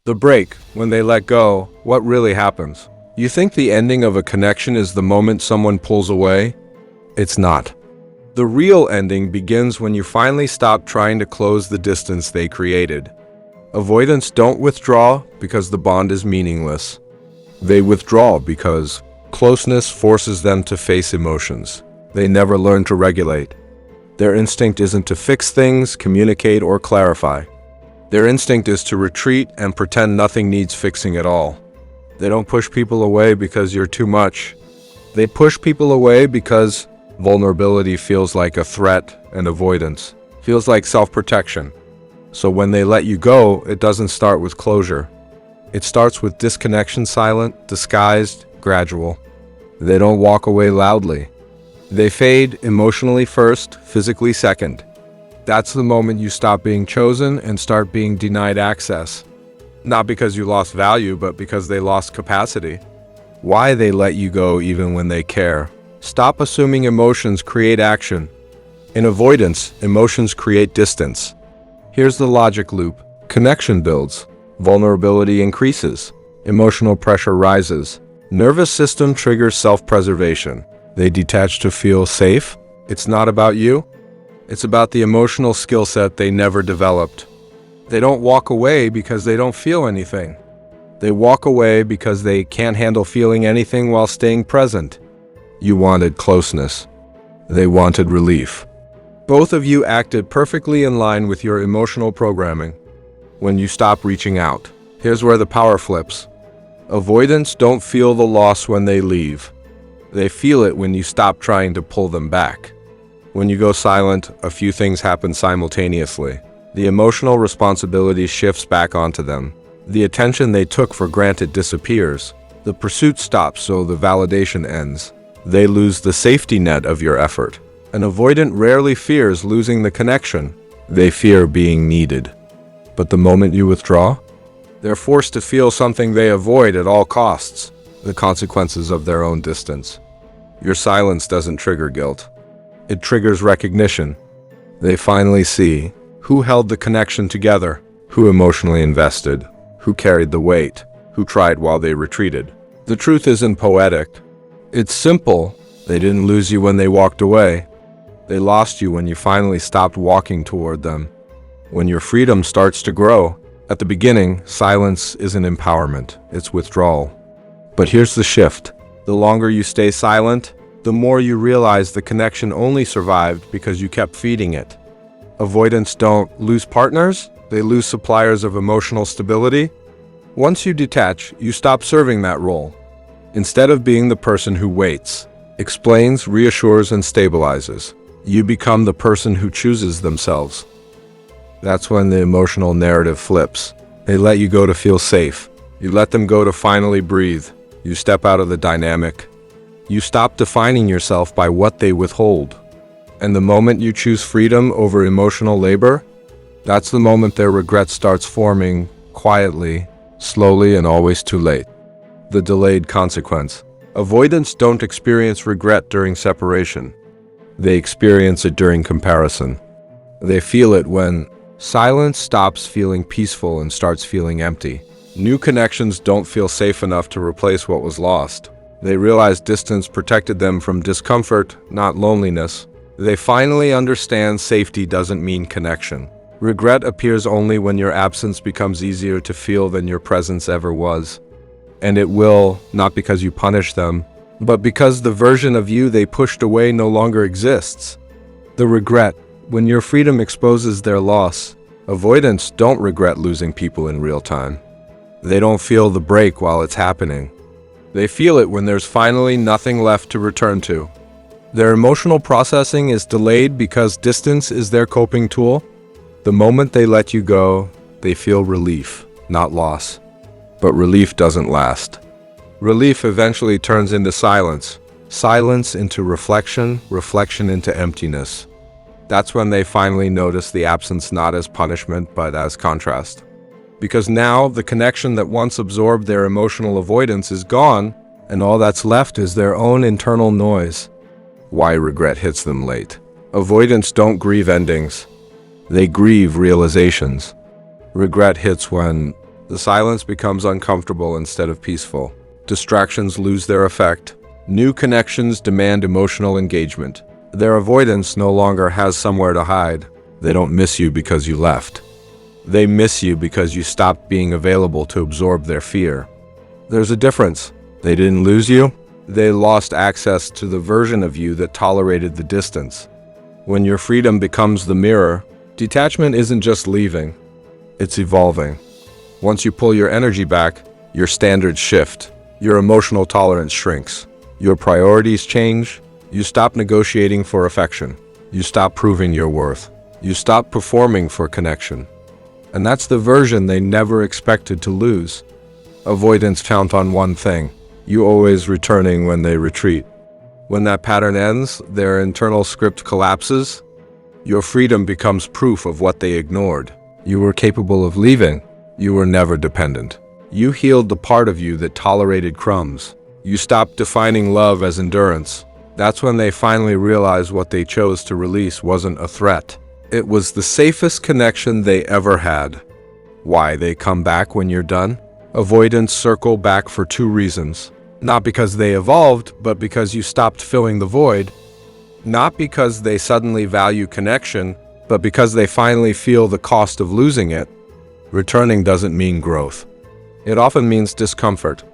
The break, when they let go, what really happens? You think the ending of a connection is the moment someone pulls away? It's not. The real ending begins when you finally stop trying to close the distance they created. Avoidants don't withdraw because the bond is meaningless. They withdraw because closeness forces them to face emotions they never learn to regulate. Their instinct isn't to fix things, communicate, or clarify. Their instinct is to retreat and pretend nothing needs fixing at all. They don't push people away because you're too much. They push people away because vulnerability feels like a threat and avoidance feels like self-protection. So when they let you go, it doesn't start with closure. It starts with disconnection, silent, disguised, gradual. They don't walk away loudly. They fade emotionally first, physically second. That's the moment you stop being chosen and start being denied access. Not because you lost value, but because they lost capacity. Why they let you go even when they care. Stop assuming emotions create action. In avoidance, emotions create distance. Here's the logic loop. Connection builds. Vulnerability increases. Emotional pressure rises. Nervous system triggers self-preservation. They detach to feel safe. It's not about you. It's about the emotional skill set they never developed. They don't walk away because they don't feel anything. They walk away because they can't handle feeling anything while staying present. You wanted closeness. They wanted relief. Both of you acted perfectly in line with your emotional programming. When you stop reaching out, here's where the power flips. Avoidants don't feel the loss when they leave. They feel it when you stop trying to pull them back. When you go silent, a few things happen simultaneously. The emotional responsibility shifts back onto them. The attention they took for granted disappears. The pursuit stops, so the validation ends. They lose the safety net of your effort. An avoidant rarely fears losing the connection. They fear being needed. But the moment you withdraw, they're forced to feel something they avoid at all costs, the consequences of their own distance. Your silence doesn't trigger guilt. It triggers recognition. They finally see who held the connection together, who emotionally invested, who carried the weight, who tried while they retreated. The truth isn't poetic. It's simple. They didn't lose you when they walked away. They lost you when you finally stopped walking toward them. When your freedom starts to grow, at the beginning, silence isn't empowerment, it's withdrawal. But here's the shift. The longer you stay silent, the more you realize the connection only survived because you kept feeding it. Avoidants don't lose partners, they lose suppliers of emotional stability. Once you detach, you stop serving that role. Instead of being the person who waits, explains, reassures, and stabilizes, you become the person who chooses themselves. That's when the emotional narrative flips. They let you go to feel safe. You let them go to finally breathe. You step out of the dynamic. You stop defining yourself by what they withhold. And the moment you choose freedom over emotional labor, that's the moment their regret starts forming quietly, slowly, and always too late. The delayed consequence. Avoidants don't experience regret during separation. They experience it during comparison. They feel it when silence stops feeling peaceful and starts feeling empty. New connections don't feel safe enough to replace what was lost. They realize distance protected them from discomfort, not loneliness. They finally understand safety doesn't mean connection. Regret appears only when your absence becomes easier to feel than your presence ever was. And it will, not because you punish them, but because the version of you they pushed away no longer exists. The regret, when your freedom exposes their loss. Avoidants don't regret losing people in real time. They don't feel the break while it's happening. They feel it when there's finally nothing left to return to. Their emotional processing is delayed because distance is their coping tool. The moment they let you go, they feel relief, not loss. But relief doesn't last. Relief eventually turns into silence. Silence into reflection, reflection into emptiness. That's when they finally notice the absence not as punishment but as contrast. Because now the connection that once absorbed their emotional avoidance is gone, and all that's left is their own internal noise. Why regret hits them late. Avoidants don't grieve endings. They grieve realizations. Regret hits when The silence becomes uncomfortable instead of peaceful. Distractions lose their effect. New connections demand emotional engagement. Their avoidance no longer has somewhere to hide. They don't miss you because you left. They miss you because you stopped being available to absorb their fear. There's a difference. They didn't lose you. They lost access to the version of you that tolerated the distance. When your freedom becomes the mirror, detachment isn't just leaving. It's evolving. Once you pull your energy back, your standards shift. Your emotional tolerance shrinks. Your priorities change. You stop negotiating for affection. You stop proving your worth. You stop performing for connection. And that's the version they never expected to lose. Avoidants count on one thing: you always returning when they retreat. When that pattern ends, their internal script collapses. Your freedom becomes proof of what they ignored. You were capable of leaving. You were never dependent. You healed the part of you that tolerated crumbs. You stopped defining love as endurance. That's when they finally realized what they chose to release wasn't a threat. It was the safest connection they ever had. Why they come back when you're done? Avoidants circle back for two reasons. Not because they evolved, but because you stopped filling the void. Not because they suddenly value connection, but because they finally feel the cost of losing it. Returning doesn't mean growth. It often means discomfort.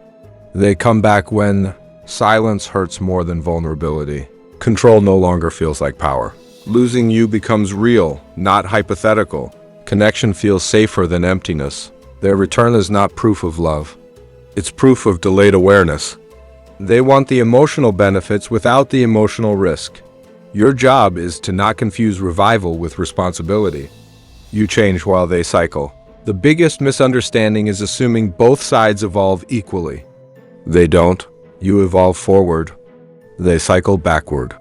They come back when silence hurts more than vulnerability. Control no longer feels like power. Losing you becomes real, not hypothetical. Connection feels safer than emptiness. Their return is not proof of love. It's proof of delayed awareness. They want the emotional benefits without the emotional risk. Your job is to not confuse revival with responsibility. You change while they cycle. The biggest misunderstanding is assuming both sides evolve equally. They don't. You evolve forward. They cycle backward.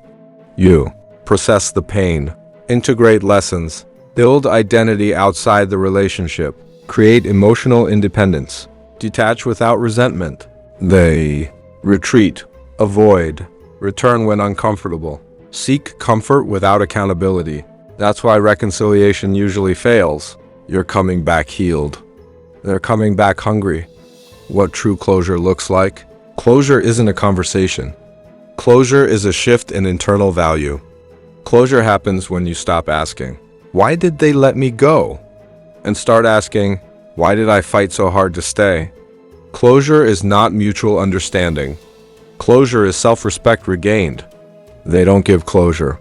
You process the pain, integrate lessons, build identity outside the relationship, create emotional independence, detach without resentment. They retreat, avoid, return when uncomfortable, seek comfort without accountability. That's why reconciliation usually fails. You're coming back healed. They're coming back hungry. What true closure looks like? Closure isn't a conversation. Closure is a shift in internal value. Closure happens when you stop asking, "Why did they let me go?" and start asking, "Why did I fight so hard to stay?" Closure is not mutual understanding. Closure is self-respect regained. They don't give closure.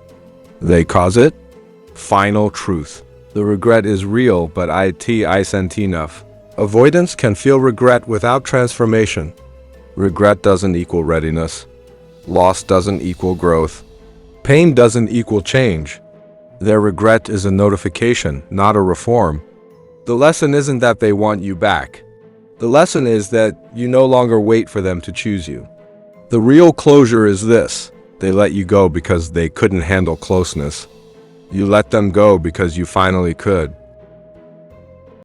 They cause it. Final truth. The regret is real, but it isn't enough. Avoidance can feel regret without transformation. Regret doesn't equal readiness. Loss doesn't equal growth. Pain doesn't equal change. Their regret is a notification, not a reform. The lesson isn't that they want you back. The lesson is that you no longer wait for them to choose you. The real closure is this: they let you go because they couldn't handle closeness. You let them go because you finally could.